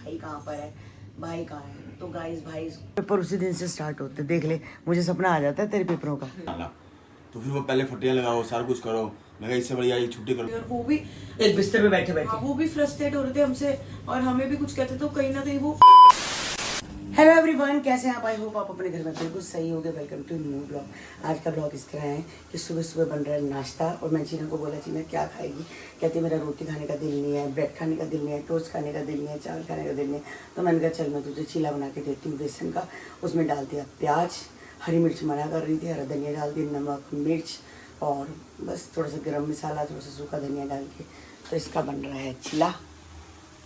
भाई कहाँ पर है, भाई कहाँ है। तो गाइस भाई पेपर उसी दिन से स्टार्ट होते, देख ले मुझे सपना आ जाता है तेरे पेपरों का। तो फिर वो पहले फटियां लगाओ, सारा कुछ करो। मैं इससे बढ़िया ये छुट्टी करो। और वो भी एक बिस्तर में बैठे बैठे वो भी फ्रस्ट्रेट हो रहे थे हमसे और हमें भी कुछ कहते तो कहीं ना कहीं वो। हेलो एवरीवन, कैसे हैं आप? आई होप आप अपने घर में बिल्कुल सही होंगे। Welcome to new blog. आज का ब्लॉग इस तरह है कि सुबह सुबह बन रहा है नाश्ता और मैं चीना को बोला चीना क्या खाएगी, कहती मेरा रोटी खाने का दिल नहीं है, ब्रेड खाने का दिल नहीं है, टोस्ट खाने का दिल नहीं है, चावल खाने का दिल नहीं है। तो मैंने कहा चल मैं तुझे चीला बना के देती हूँ बेसन का। उसमें डाल दिया प्याज, हरी मिर्च मना कर रही थी, हरा धनिया डाल दी, नमक मिर्च और बस थोड़ा सा गरम मसाला, थोड़ा सा सूखा धनिया डाल के तो इसका बन रहा है चीला।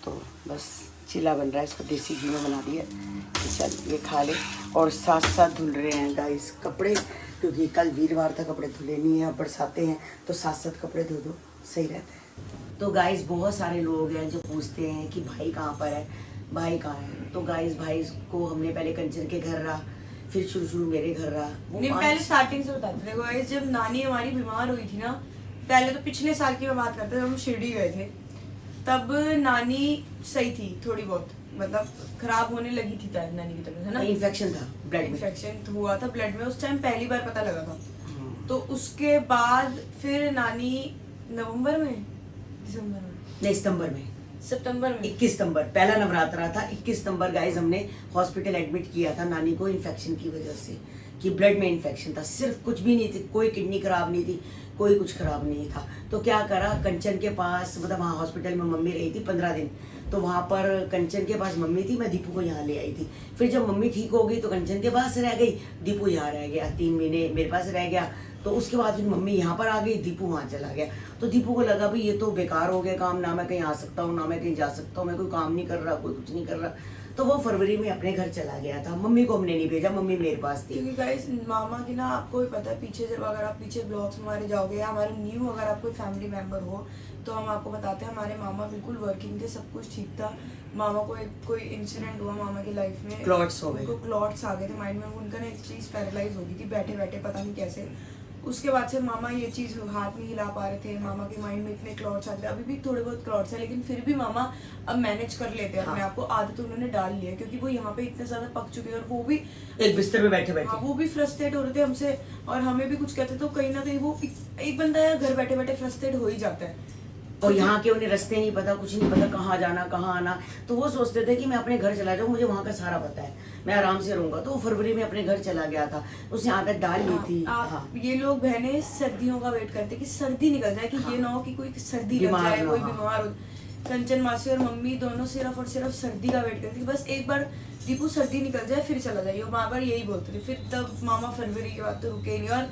तो बस चीला बन रहा है, इसको देसी घी में बना दिया। तो चल ये खा ले। और साथ साथ धुल रहे हैं गाइस कपड़े, क्योंकि कल वीरवार था, कपड़े धुले नहीं हैं, बरसाते हैं तो साथ साथ कपड़े धो दो, सही रहता है। तो गाइस बहुत सारे लोग हैं जो पूछते हैं कि भाई कहाँ पर है, भाई कहाँ है। तो गाइस भाई को हमने पहले कंचन के घर रहा, फिर शुरू मेरे घर रहा। नहीं, पहले स्टार्टिंग से बताते थे गाइस, जब नानी हमारी बीमार हुई थी ना, पहले तो पिछले साल की मैं बात करते हैं, हम शिरडी गए थे। तब नानी सही थी थोड़ी बहुत, मतलब खराब होने लगी थी नानी की तबीयत, है ना। इन्फेक्शन था ब्लड में, इन्फेक्शन हुआ था ब्लड में, उस टाइम पहली बार पता लगा था। तो उसके बाद फिर नानी नवंबर में, दिसंबर में, नहीं सितंबर में, सितंबर में 21 सितंबर पहला नवरात्रा था। 21 सितंबर गाइस हमने हॉस्पिटल एडमिट किया था नानी को इन्फेक्शन की वजह से, कि ब्लड में इन्फेक्शन था। सिर्फ कुछ भी नहीं थी, कोई किडनी खराब नहीं थी, कोई कुछ खराब नहीं था। तो क्या करा, कंचन के पास, मतलब वहाँ हॉस्पिटल में मम्मी रही थी 15 दिन। तो वहाँ पर कंचन के पास मम्मी थी, मैं दीपू को यहाँ ले आई थी। फिर जब मम्मी ठीक हो गई तो कंचन के पास रह गई, दीपू यहाँ रह गया, 3 महीने मेरे पास रह गया। तो उसके बाद फिर मम्मी यहाँ पर आ गई, दीपू वहाँ चला गया। तो दीपू को लगा भाई ये तो बेकार हो गया काम, ना मैं कहीं आ सकता हूँ, ना मैं कहीं जा सकता हूँ, मैं कोई काम नहीं कर रहा, कोई कुछ नहीं कर रहा। तो वो फरवरी में अपने घर चला गया था। मम्मी को हमने नहीं भेजा, मम्मी मेरे पास थी। क्योंकि गाइस मामा की ना, आपको भी पता है, पीछे जब अगर आप पीछे ब्लॉग्स में हमारे जाओगे या हमारे न्यू अगर आप कोई फैमिली मेंबर हो तो हम आपको बताते हैं हमारे मामा बिल्कुल वर्किंग थे, सब कुछ ठीक था। मामा को एक कोई इंसिडेंट हुआ मामा की लाइफ में, क्लॉट्स हो गए, उनको क्लॉट्स आ गए थे माइंड में, उनका ना एक चीज़ पैरालाइज हो गई थी बैठे बैठे, पता नहीं कैसे। उसके बाद से मामा ये चीज़ हाथ नहीं हिला पा रहे थे, मामा के माइंड में इतने क्लॉट्स आते थे, अभी भी थोड़े बहुत क्लॉट्स है, लेकिन फिर भी मामा अब मैनेज कर लेते हैं अपने आप को, आदत उन्होंने डाल ली है, क्योंकि वो यहाँ पे इतने ज्यादा पक चुके हैं और वो भी एक बिस्तर में बैठे बैठे। वो भी फ्रस्ट्रेट हो रहे थे हमसे और हमें भी कुछ कहते तो कहीं ना कहीं वो एक बंदा यार घर बैठे बैठे फ्रस्ट्रेट हो ही जाता है। और यहाँ के उन्हें रास्ते नहीं पता, कुछ नहीं पता, कहाँ जाना कहाँ आना। तो वो सोचते थे कि मैं अपने घर चला जाऊँ, मुझे वहाँ का सारा पता है, मैं आराम से रहूंगा। तो वो फरवरी में अपने घर चला गया था, उसने आदत डाल ली थी। हाँ। ये लोग बहनें सर्दियों का वेट करते कि सर्दी निकल जाए, कि ये ना हो कि कोई सर्दी लग जाए, कोई बीमार हो। कंचन मासी और मम्मी दोनों सिर्फ और सिर्फ सर्दी का वेट करती, बस एक बार दीपू सर्दी निकल जाए फिर चला जाइए, बार बार यही बोलते थे। फिर तब मामा फरवरी के बाद तो रुके ही नहीं, और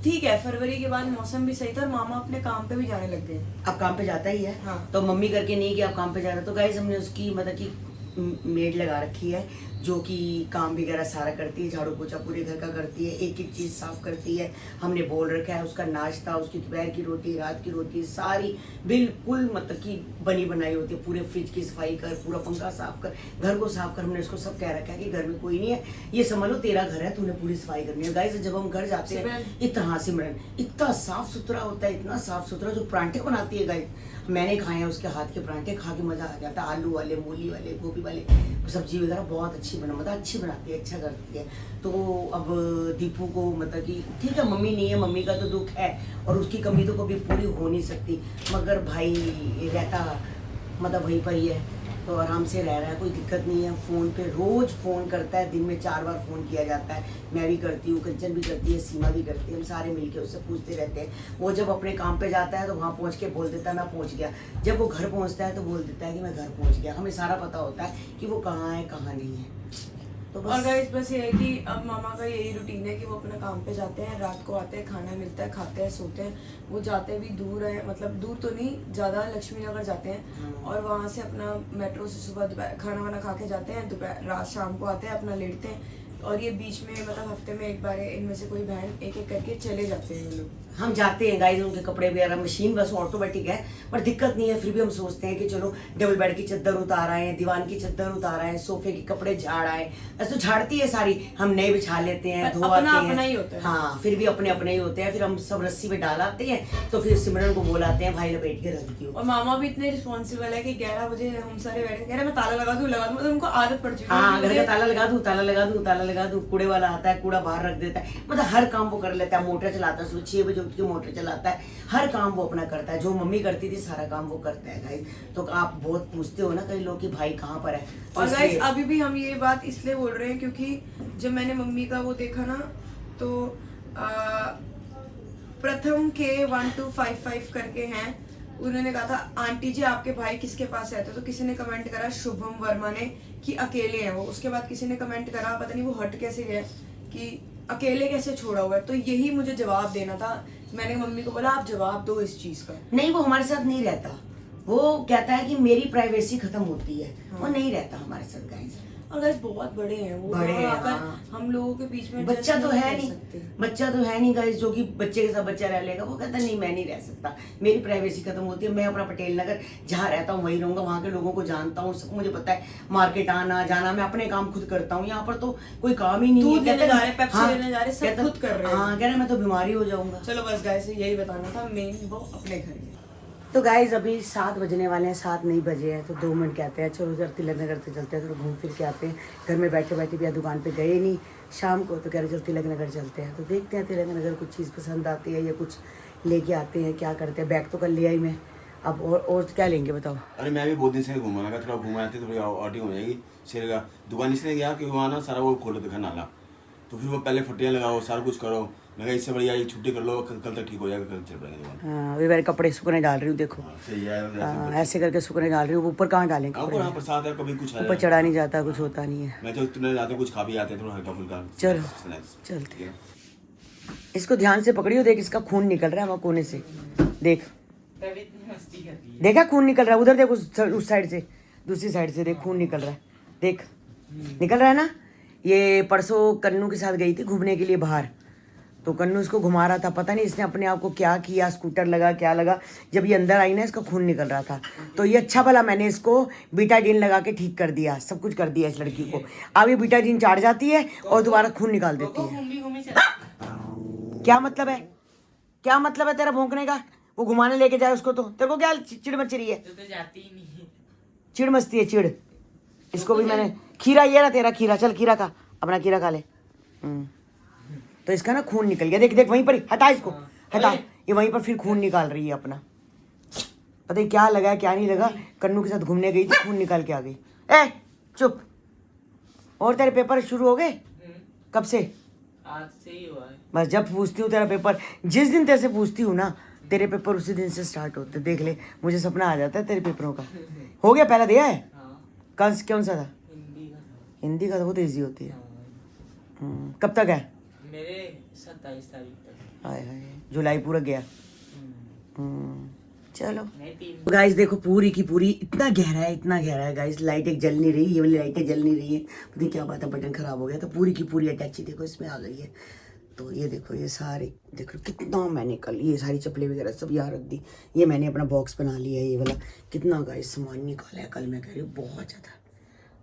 ठीक है फरवरी के बाद मौसम भी सही था और मामा अपने काम पे भी जाने लग गए। अब काम पे जाता ही है। हाँ। तो मम्मी करके नहीं कि आप काम पे जा रहे। तो गाइस हमने उसकी मतलब कि मेड लगा रखी है जो कि काम वगैरह सारा करती है, झाड़ू पोछा पूरे घर का करती है, एक एक चीज़ साफ करती है। हमने बोल रखा है उसका नाश्ता, उसकी दोपहर की रोटी, रात की रोटी सारी बिल्कुल मतलब कि बनी बनाई होती है। पूरे फ्रिज की सफाई कर, पूरा पंखा साफ कर, घर को साफ कर। हमने उसको सब कह रखा है कि घर में कोई नहीं है, ये समझ लो तेरा घर है, तूने पूरी सफाई करनी है। गाइस जब हम घर जाते हैं इतना सिमरन इतना साफ सुथरा होता है, इतना साफ सुथरा। जो परांठे बनाती है गाइस, मैंने खाए हैं उसके हाथ के परांठे, खा के मजा आ जाता है। आलू वाले, मूली वाले, गोभी वाले, सब्जी वगैरह बहुत अच्छी मतलब अच्छी बनाती है, अच्छा करती है। तो अब दीपू को मतलब कि ठीक है मम्मी नहीं है, मम्मी का तो दुख है और उसकी कमी तो कभी पूरी हो नहीं सकती, मगर भाई रहता मतलब वहीं पर ही है, तो आराम से रह रहा है, कोई दिक्कत नहीं है। फ़ोन पे रोज़ फ़ोन करता है, दिन में 4 बार फ़ोन किया जाता है। मैं भी करती हूँ, कंचन भी करती है, सीमा भी करती है, हम सारे मिलके उससे पूछते रहते हैं। वो जब अपने काम पे जाता है तो वहाँ पहुँच के बोल देता है मैं पहुँच गया। जब वो घर पहुँचता है तो बोल देता है कि मैं घर पहुँच गया। हमें सारा पता होता है कि वो कहाँ है कहाँ नहीं है। तो और गाइस बस ये है कि अब मामा का यही रूटीन है कि वो अपने काम पे जाते हैं, रात को आते हैं, खाना मिलता है, खाते हैं, सोते हैं। वो जाते भी दूर है, मतलब दूर तो नहीं ज़्यादा, लक्ष्मी नगर जाते हैं और वहाँ से अपना मेट्रो से सुबह दोपहर खाना वाना खा के जाते हैं, दोपहर रात शाम को आते हैं, अपना लेटते हैं। और ये बीच में मतलब हफ्ते में एक बार इनमें से कोई बहन एक एक करके चले जाते हैं ये लोग। हम जाते हैं गाइस, उनके कपड़े वगैरह, मशीन बस ऑटोमेटिक है पर दिक्कत नहीं है, फिर भी हम सोचते हैं कि चलो डबल बेड की चादर उतार आए, दीवान की चादर उतार आए, सोफे के कपड़े झाड़ आए। ऐसे तो झाड़ती है सारी, हम नए बिछा लेते हैं, पर धोआते हैं, अपना ही होता है। हाँ फिर भी अपने अपने ही होते हैं। फिर हम सब रस्सी में डाल आते हैं, तो फिर सिमरन को बोलाते हैं भाई लपेट के रख दियो। और मामा भी इतने रिस्पॉन्सिबल है कि 11 बजे हम सारे बैठे कह रहे मैं ताला लगा दूं मतलब उनको आदत पड़ चुकी है। हाँ, घर का ताला लगा दूं, ताला लगा दूं, ताला लगा दूं। कूड़े वाला आता है, कूड़ा बाहर रख देता है, मतलब हर काम वो कर लेता है। मोटर चलाता है, सुबह 6 बजे उठ के मोटर चलाता है, हर काम वो अपना करता है। जो मम्मी करती थी सारा काम वो करता है गाइस। तो आप बहुत पूछते हो ना कई लोग कि भाई कहाँ पर है, तो और इसलिए- गाइस अभी भी हम ये बात इसलिए बोल रहे हैं क्योंकि जब मैंने मम्मी का वो देखा ना तो प्रथम के 1255 करके हैं, उन्होंने कहा था आंटी जी आपके भाई किसके पास रहते, तो किसी ने कमेंट करा शुभम वर्मा ने कि अकेले हैं वो। उसके बाद किसी ने कमेंट करा पता नहीं वो हट कैसे गया कि अकेले कैसे छोड़ा हुआ है। तो यही मुझे जवाब देना था। मैंने मम्मी को बोला आप जवाब दो इस चीज का। नहीं, वो हमारे साथ नहीं रहता। वो कहता है कि मेरी प्राइवेसी खत्म होती है, वो नहीं रहता हमारे साथ गाइस। और गाइस बहुत बड़े हैं वो, बड़े हैं, अगर हाँ। हम लोगों के बीच में बच्चा जज तो है कर नहीं, सकते। बच्चा तो है नहीं गाइस जो कि बच्चे के साथ बच्चा रह लेगा। वो कहता नहीं मैं नहीं रह सकता, मेरी प्राइवेसी खत्म होती है। मैं अपना पटेल नगर जहाँ रहता हूँ वहीं रहूंगा, वहाँ के लोगों को जानता हूँ, सब मुझे पता है। मार्केट आना जाना मैं अपने काम खुद करता हूँ। यहाँ पर तो कोई काम ही नहीं दूध है। लेने जा रहे हैं, पेप्सी लेने जा रहे हैं, सब कहता- खुद कर रहे हैं। हाँ, कह रहे मैं तो बीमारी हो जाऊंगा। चलो बस गाइस यही बताना था, मेन वो अपने घर में। तो गाइज अभी 7 बजने वाले हैं, 7 नहीं बजे हैं, तो 2 मिनट कहते हैं चलो उधर तिलक नगर से चलते हैं, तो घूम फिर के आते हैं। घर में बैठे बैठे भी दुकान पे गए नहीं शाम को, तो कह रहे चलो तिलक नगर चलते हैं। तो देखते हैं तिलक नगर कुछ चीज़ पसंद आती है या कुछ लेके आते हैं, क्या करते हैं। बैग तो कर लिया ही मैं, अब और क्या लेंगे बताओ। अरे मैं भी बहुत दिन से घूमा लगा, थोड़ा घूमा आते थोड़ी आउटिंग हो जाएगी। शेर का दुकान इसलिए गया कि वहाँ ना सारा वो खोलो देखा नाला, तो फिर वो पहले फटियाँ लगाओ, सारा कुछ करो। मैं कहा इससे बढ़िया ये छुट्टी कर लो, कल तक ठीक हो जाएगा, कल चल पड़ेंगे दुकान। हाँ, अभी मेरे कपड़े सूखने डाल रही हूँ, देखो। हाँ, सही है। हाँ, ऐसे करके सूखने डाल रही हूँ। ऊपर कहाँ डालें कपड़े, यहाँ प्रसाद है, कभी कुछ है, ऊपर चढ़ा नहीं जाता, कुछ होता नहीं है। मैं तो तुमने जाते कुछ खा भी आते हैं, थोड़ा हल्का फुल्का चलो स्नैक्स। चलते हैं। इसको ध्यान से पकड़ियो, देख इसका खून निकल रहा है वहाँ कोने से, देख देखा खून निकल रहा है उधर, देख उस साइड से, दूसरी साइड से देख खून निकल रहा है, देख निकल रहा है ना। ये परसों कन्नू के साथ गई थी घूमने के लिए बाहर, तो कन्नू इसको घुमा रहा था, पता नहीं इसने अपने आप को क्या किया, स्कूटर लगा क्या लगा, जब ये अंदर आई ना इसका खून निकल रहा था। तो ये अच्छा भला मैंने इसको बीटाडीन लगा के ठीक कर दिया, सब कुछ कर दिया इस लड़की को। अब ये बीटाडीन चाट जाती है और दोबारा खून निकाल देती है। क्या मतलब है, क्या मतलब है तेरा भौंकने का? वो घुमाने लेके जाए उसको, तो तेरे को क्या चिड़ मच रही है? तो जाती ही नहीं। चिड़ मचती है चिड़। इसको भी मैंने खीरा, ये ना तेरा खीरा, चल खीरा खा, अपना खीरा खा ले। तो इसका ना खून निकल गया, देख देख वहीं पर ही, हटा इसको, हटा। ये वहीं पर फिर खून निकाल रही है अपना, पता नहीं क्या लगा क्या नहीं लगा। कन्नू के साथ घूमने गई थी, खून निकाल के आ गई। ए चुप। और तेरे पेपर शुरू हो गए कब से? आज से ही हुआ है। बस जब पूछती हूँ तेरा पेपर, जिस दिन तेरे से पूछती हूँ ना, तेरे पेपर उसी दिन से स्टार्ट होते। देख ले, मुझे सपना आ जाता है तेरे पेपरों का। हो गया, पहला दिया है? हाँ, कल कौन सा था? हिंदी का था। हिंदी का तो बहुत ईजी होती है। हाँ। कब तक है? मेरे 27 तारीख तक। हाय हाय, जुलाई पूरा गया। चलो नहीं, 3 गाइस देखो पूरी की पूरी इतना गहरा है, इतना गहरा है गाइस। लाइटें जल नहीं रही, ये वाली लाइटें जल नहीं रही है, पता नहीं क्या बात है, बटन खराब हो गया। तो पूरी की पूरी अटैची देखो इसमें आ गई है। तो ये देखो, ये सारे देखो कितना मैंने कल ये सारी चप्पलें वगैरह सब यहाँ रख दी। ये मैंने अपना बॉक्स बना लिया है, ये वाला। कितना गाइस सामान निकाला है कल, मैं कह रही हूँ बहुत ज़्यादा।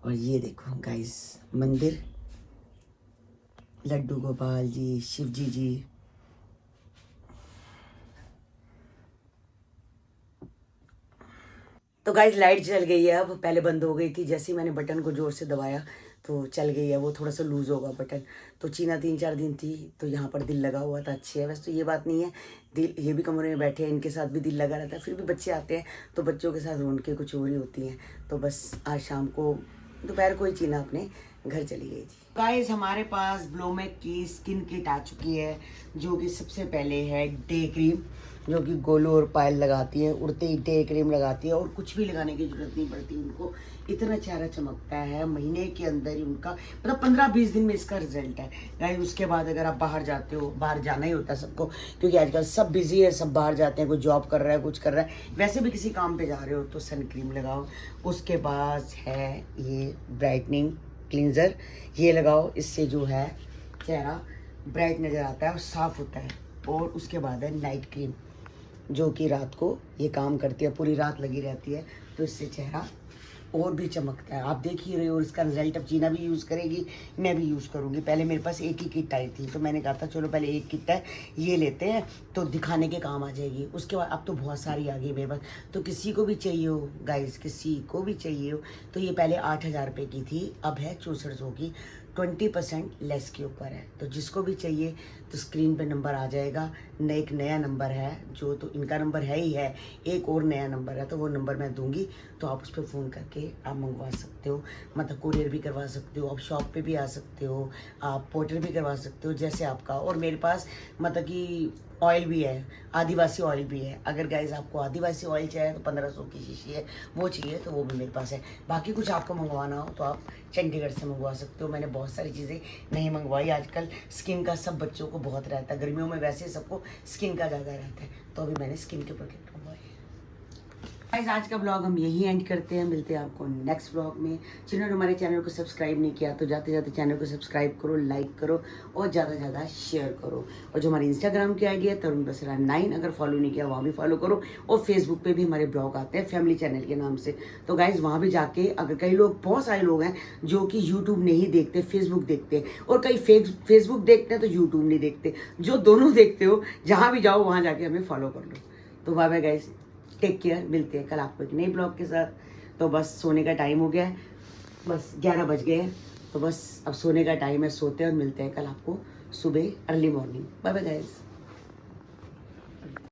और ये देखो गाइस मंदिर, लड्डू गोपाल जी, शिव जी। तो गाइस लाइट चल गई है, अब पहले बंद हो गई थी, जैसे ही मैंने बटन को जोर से दबाया तो चल गई है। वो थोड़ा सा लूज़ होगा बटन। तो चीना 3-4 दिन थी, तो यहाँ पर दिल लगा हुआ था, अच्छी है। वैसे तो ये बात नहीं है, दिल ये भी कमरे में बैठे हैं, इनके साथ भी दिल लगा रहता है। फिर भी बच्चे आते हैं तो बच्चों के साथ रौनकें कुछ और ही होती हैं। तो बस आज शाम को दोपहर को ही चीना अपने घर चली गई थी। गाइस हमारे पास ब्लोमेक की स्किन किट आ चुकी है, जो कि सबसे पहले है डे क्रीम, जो कि गोलू और पायल लगाती है। उड़ते ही डे क्रीम लगाती है और कुछ भी लगाने की जरूरत नहीं पड़ती उनको, इतना चेहरा चमकता है। महीने के अंदर ही उनका मतलब 15-20 दिन में इसका रिजल्ट है गाइस। उसके बाद अगर आप बाहर जाते हो, बाहर जाना ही होता है सबको, क्योंकि आजकल सब बिजी है, सब बाहर जाते हैं, कोई जॉब कर रहा है, कुछ कर रहा है, वैसे भी किसी काम पे जा रहे हो तो सन क्रीम लगाओ। उसके बाद है ये ब्राइटनिंग क्लींजर, ये लगाओ, इससे जो है चेहरा ब्राइट नज़र आता है और साफ़ होता है। और उसके बाद है नाइट क्रीम, जो कि रात को ये काम करती है, पूरी रात लगी रहती है, तो इससे चेहरा और भी चमकता है। आप देख ही रहे हो इसका रिजल्ट। अब जीना भी यूज़ करेगी, मैं भी यूज़ करूँगी। पहले मेरे पास एक ही किट आई थी, तो मैंने कहा था चलो पहले एक किट है ये लेते हैं, तो दिखाने के काम आ जाएगी। उसके बाद अब तो बहुत सारी आ गई मेरे पास, तो किसी को भी चाहिए हो गाइस, किसी को भी चाहिए हो, तो ये पहले 8,000 रुपये की थी, अब है 6400 की, 20% लेस के ऊपर है। तो जिसको भी चाहिए तो स्क्रीन पे नंबर आ जाएगा। एक नया नंबर है जो, तो इनका नंबर है ही है, एक और नया नंबर है, तो वो नंबर मैं दूंगी, तो आप उस पर फ़ोन करके आप मंगवा सकते हो। मतलब कुरियर भी करवा सकते हो, आप शॉप पे भी आ सकते हो, आप पोर्टर भी करवा सकते हो, जैसे आपका। और मेरे पास मतलब कि ऑयल भी है, आदिवासी ऑयल भी है। अगर गाइस आपको आदिवासी ऑयल चाहिए तो 1500 की शीशी है, वो चाहिए तो वो भी मेरे पास है। बाकी कुछ आपको मंगवाना हो तो आप चंडीगढ़ से मंगवा सकते हो। मैंने बहुत सारी चीज़ें नहीं मंगवाई। आजकल स्किन का सब बच्चों को बहुत रहता है, गर्मियों में वैसे सबको स्किन का ज़्यादा रहता है, तो अभी मैंने स्किन के प्रोडक्ट मंगवाए। गाइस आज का ब्लॉग हम यही एंड करते हैं, मिलते हैं आपको नेक्स्ट ब्लॉग में। जिन्होंने हमारे चैनल को सब्सक्राइब नहीं किया तो जाते जाते चैनल को सब्सक्राइब करो, लाइक करो और ज़्यादा से ज़्यादा शेयर करो। और जो हमारी इंस्टाग्राम की आईडी है तरुण बसरा 9, अगर फॉलो नहीं किया वहाँ भी फॉलो करो। और फेसबुक पे भी हमारे ब्लॉग आते हैं फैमिली चैनल के नाम से, तो गाइज वहाँ भी जाके, अगर कई लोग, बहुत सारे लोग हैं जो कि यूट्यूब नहीं देखते, फेसबुक देखते हैं, और कई फेसबुक देखते हैं तो यूट्यूब नहीं देखते। जो दोनों देखते हो, जहाँ भी जाओ वहाँ जाके हमें फॉलो कर लो। तो bye bye guys, take care, मिलते हैं कल आपको एक नए ब्लॉग के साथ। तो बस सोने का टाइम हो गया है, बस 11 बज गए हैं, तो बस अब सोने का टाइम है, सोते हैं और मिलते हैं कल आपको सुबह early morning. Bye bye guys.